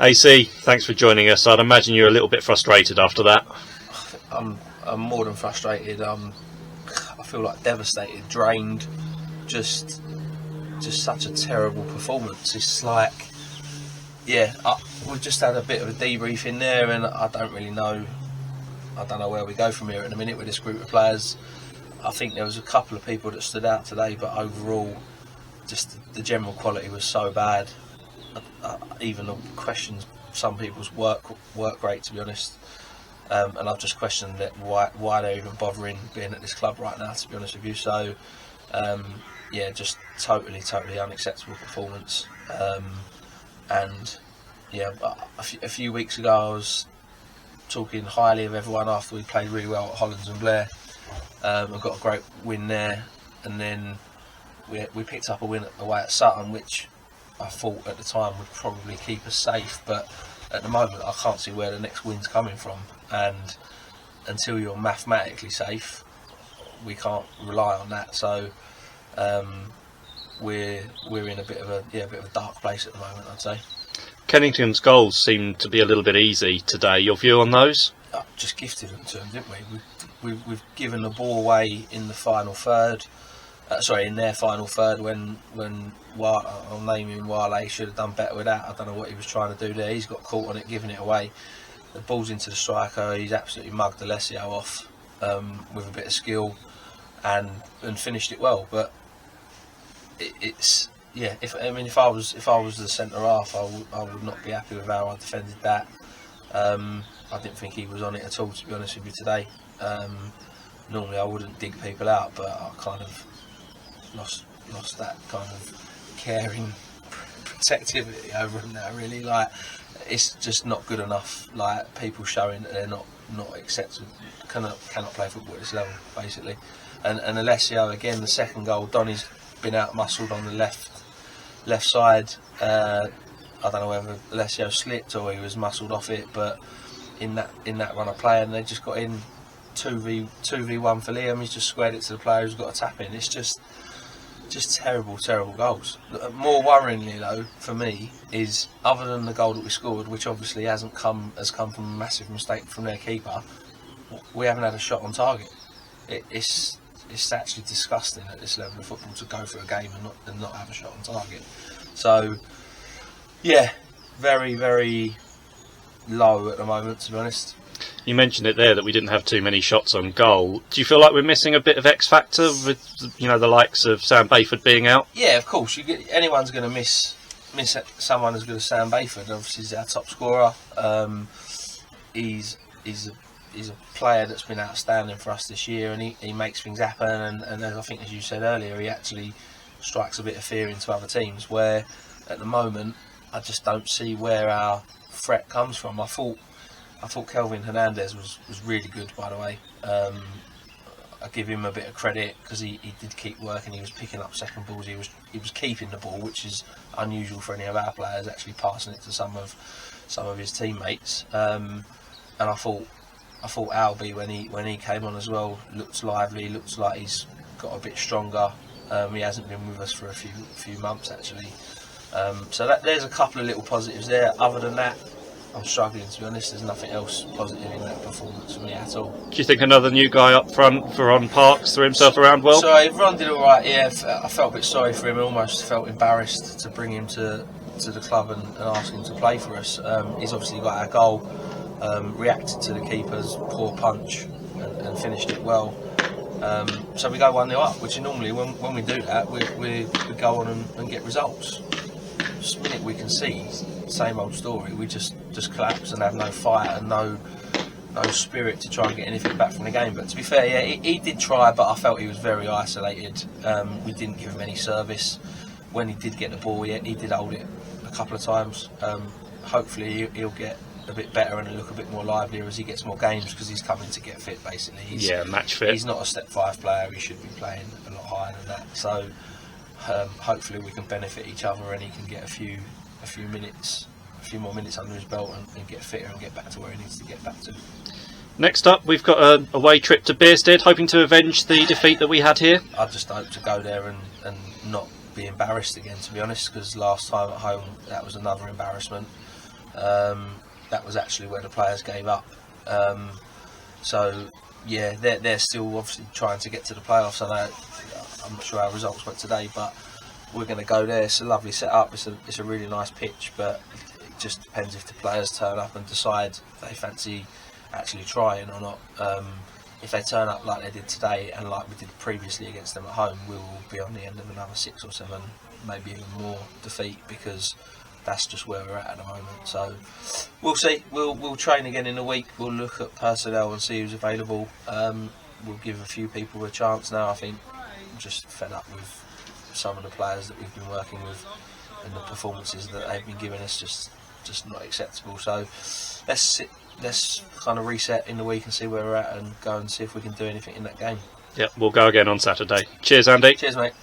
AC, thanks for joining us. I'd imagine you're a little bit frustrated after that. I'm more than frustrated. I feel like devastated, drained. Just such a terrible performance. It's like, we've just had a bit of a debrief in there, and I don't really know. I don't know where we go from here in a minute with this group of players. I think there was a couple of people that stood out today, but overall, just the general quality was so bad. Even the questions some people's work rate, to be honest. And I've just questioned that why they're even bothering being at this club right now, to be honest with you. So, just totally unacceptable performance. And a few weeks ago I was talking highly of everyone after we played really well at Hollands and Blair. We got a great win there, and then we picked up a win away at Sutton, which I thought at the time would probably keep us safe, but at the moment I can't see where the next win's coming from, and until you're mathematically safe we can't rely on that. So we're in a bit of a dark place at the moment, I'd say. Kennington's goals seem to be a little bit easy today. Your view on those? Just gifted them to them, didn't we? We've given the ball away in the final third. In their final third, when I'm naming Wale should have done better with that. I don't know what he was trying to do there. He's got caught on it, giving it away. The ball's into the striker. He's absolutely mugged Alessio off with a bit of skill and finished it well. But if I was the centre half, I would not be happy with how I defended that. I didn't think he was on it at all, to be honest with you, today. Normally I wouldn't dig people out, but I kind of lost that kind of caring protectivity over him now, really. Like, it's just not good enough. Like, people showing that they're not accepted, cannot play football at this level, basically. And Alessio, again, the second goal, Donny's been out muscled on the left side. I don't know whether Alessio slipped or he was muscled off it, but in that run of play, and they just got in 2v1 for Liam. He's just squared it to the player who's got a tap in. It's just terrible goals. More worryingly though, for me, is other than the goal that we scored, which obviously has come from a massive mistake from their keeper, we haven't had a shot on target. It's actually disgusting at this level of football to go for a game and not have a shot on target. So very, very low at the moment, to be honest. You mentioned it there that we didn't have too many shots on goal. Do you feel like we're missing a bit of X factor with the likes of Sam Bayford being out? Yeah, of course. Anyone's going to miss someone as good as Sam Bayford. Obviously, he's our top scorer. He's a player that's been outstanding for us this year, and he makes things happen. And I think, as you said earlier, he actually strikes a bit of fear into other teams. Where at the moment, I just don't see where our threat comes from. I thought Kelvin Hernandez was really good, by the way. I give him a bit of credit because he did keep working. He was picking up second balls. He was keeping the ball, which is unusual for any of our players. Actually passing it to some of his teammates. And I thought Albie when he came on as well looked lively. Looks like he's got a bit stronger. He hasn't been with us for a few months actually. So there's a couple of little positives there. Other than that, I'm struggling, to be honest. There's nothing else positive in that performance for me at all. Do you think another new guy up front for Ron Parks threw himself around well? Sorry, Ron did all right. Yeah, I felt a bit sorry for him. I almost felt embarrassed to bring him to the club and ask him to play for us. He's obviously got our goal, reacted to the keeper's poor punch and finished it well. So we go 1-0 up, which normally when we do that, we go on and get results. The minute we concede, same old story. We just collapse and have no fight and no spirit to try and get anything back from the game. But to be fair, he did try, but I felt he was very isolated. We didn't give him any service. When he did get the ball, he did hold it a couple of times. Hopefully he'll get a bit better and look a bit more livelier as he gets more games, because he's coming to get fit, basically. Match fit. He's not a step 5 player. He should be playing a lot higher than that. So hopefully we can benefit each other and he can get a few more minutes under his belt and get fitter and get back to where he needs to get back to. Next up, we've got a away trip to Bearsted, hoping to avenge the defeat that we had here. I just hope to go there and not be embarrassed again, to be honest, because last time at home that was another embarrassment. That was actually where the players gave up. So yeah, they're still obviously trying to get to the playoffs. I know, I'm not sure how results went today, but we're going to go there. It's a lovely setup. It's a really nice pitch, but it just depends if the players turn up and decide they fancy actually trying or not. If they turn up like they did today and like we did previously against them at home, we will be on the end of another 6 or 7, maybe even more defeat, because that's just where we're at the moment. So we'll see. We'll train again in a week. We'll look at personnel and see who's available. We'll give a few people a chance now. I think I'm just fed up with some of the players that we've been working with, and the performances that they've been giving us just not acceptable. So let's kind of reset in the week and see where we're at, and go and see if we can do anything in that game. Yep, we'll go again on Saturday. Cheers, Andy. Cheers, mate.